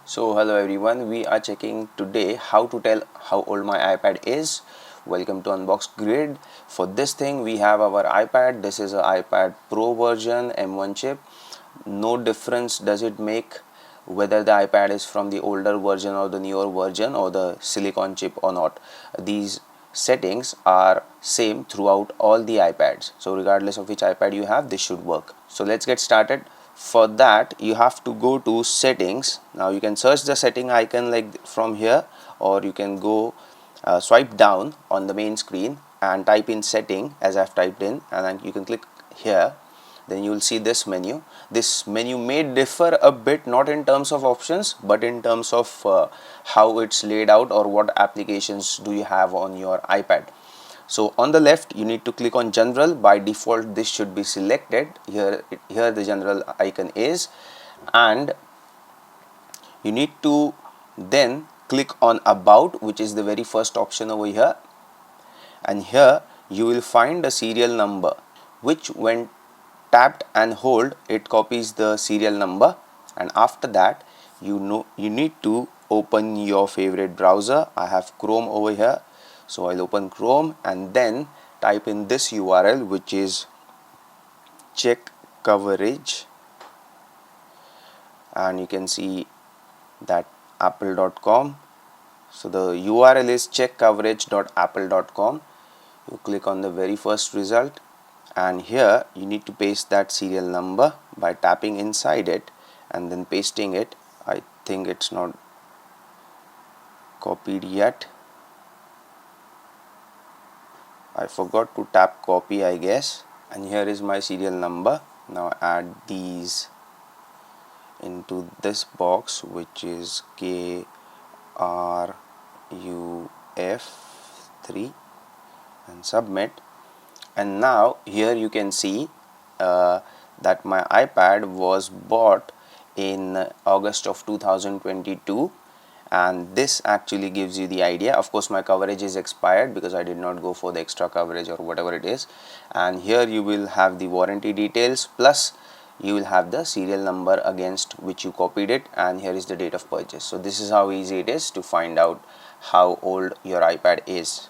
So hello everyone, we are checking today how to tell how old my iPad is. Welcome to Unbox Grid. For this thing we have our iPad. This is a iPad Pro version M1 chip. No difference does it make whether the iPad is from the older version or the newer version or the silicon chip or not. These settings are same throughout all the iPads. So regardless of which iPad you have, this should work. So let's get started. For that you have to go to settings. Now you can search the setting icon like from here, or you can go swipe down on the main screen and type in setting as I've typed in, and then you can click here. Then you will see this menu. This menu may differ a bit, not in terms of options but in terms of how it's laid out or what applications do you have on your iPad. So on the left you need to click on general. By default this should be selected. Here the general icon is, and you need to then click on about, which is the very first option over here, and here you will find a serial number, which when tapped and hold it copies the serial number. And after that you need to open your favorite browser. I have Chrome over here, so I'll open Chrome and then type in this URL, which is check coverage, and you can see that apple.com. so the URL is checkcoverage.apple.com. you click on the very first result, and here you need to paste that serial number by tapping inside it and then pasting it. I think it's not copied yet. I forgot to tap copy, I guess. And here is my serial number. Now add these into this box, which is KRUF3, and submit. And now here you can see that my iPad was bought in August of 2022, and this actually gives you the idea. Of course my coverage is expired because I did not go for the extra coverage or whatever it is. And here you will have the warranty details, plus you will have the serial number against which you copied it, and here is the date of purchase. So this is how easy it is to find out how old your iPad is.